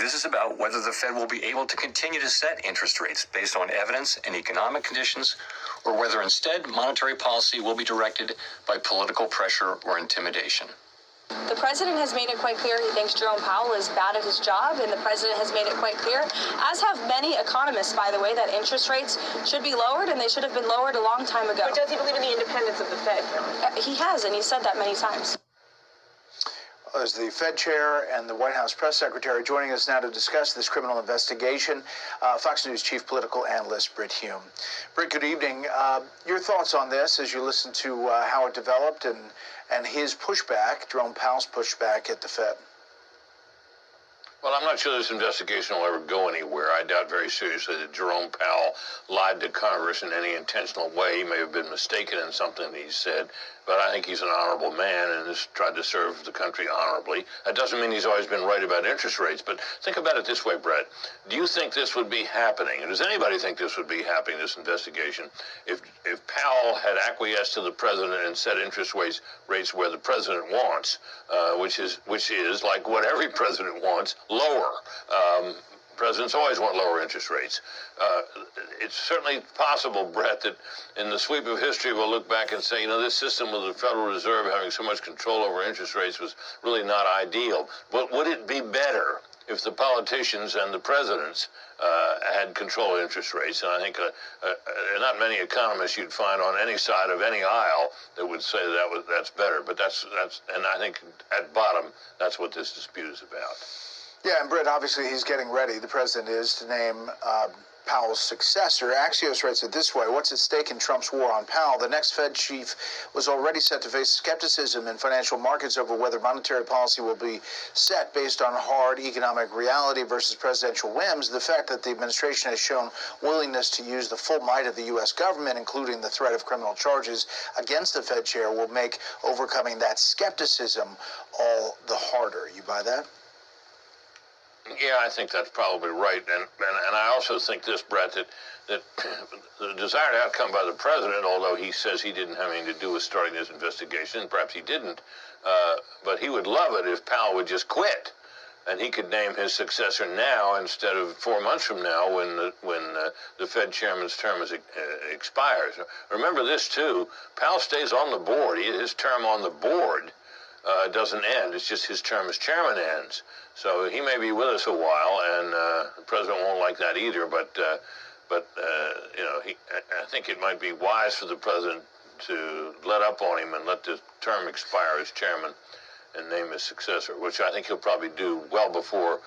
This is about whether the Fed will be able to continue to set interest rates based on evidence and economic conditions, or whether instead monetary policy will be directed by political pressure or intimidation. The president has made it quite clear he thinks Jerome Powell is bad at his job, and the president has made it quite clear, as have many economists, by the way, that interest rates should be lowered, and they should have been lowered a long time ago. But does he believe in the independence of the Fed? He has, and he said that many times. As the Fed chair and the White House press secretary joining us now to discuss this criminal investigation, Fox News chief political analyst Brit Hume. Brit, good evening. Your thoughts on this as you listen to how it developed and his pushback, Jerome Powell's pushback at the Fed? Well, I'm not sure this investigation will ever go anywhere. I doubt very seriously that Jerome Powell lied to Congress in any intentional way. He may have been mistaken in something that he said, but I think he's an honorable man and has tried to serve the country honorably. That doesn't mean he's always been right about interest rates, but think about it this way, Brett. Do you think this would be happening, and does anybody think this would be happening, this investigation, if Powell had acquiesced to the president and set interest rates where the president wants, which is like what every president wants, lower. Presidents always want lower interest rates. It's certainly possible, Brett, that in the sweep of history we'll look back and say, this system with the Federal Reserve having so much control over interest rates was really not ideal. But would it be better if the politicians and the presidents had control of interest rates? And I think not many economists you'd find on any side of any aisle that would say that's better. But that's and I think at bottom that's what this dispute is about. Yeah, and Britt, obviously he's getting ready, the president is, to name Powell's successor. Axios writes it this way: what's at stake in Trump's war on Powell? The next Fed chief was already set to face skepticism in financial markets over whether monetary policy will be set based on hard economic reality versus presidential whims. The fact that the administration has shown willingness to use the full might of the U.S. government, including the threat of criminal charges against the Fed chair, will make overcoming that skepticism all the harder. You buy that? Yeah, I think that's probably right, and I also think this, Brett, that the desired outcome by the president, although he says he didn't have anything to do with starting this investigation, perhaps he didn't, but he would love it if Powell would just quit, and he could name his successor now instead of 4 months from now when the Fed chairman's term expires. Remember this too: Powell stays on the board. His term on the board doesn't end. It's just his term as chairman ends. So he may be with us a while, and the president won't like that either. But I think it might be wise for the president to let up on him and let the term expire as chairman and name his successor, which I think he'll probably do well before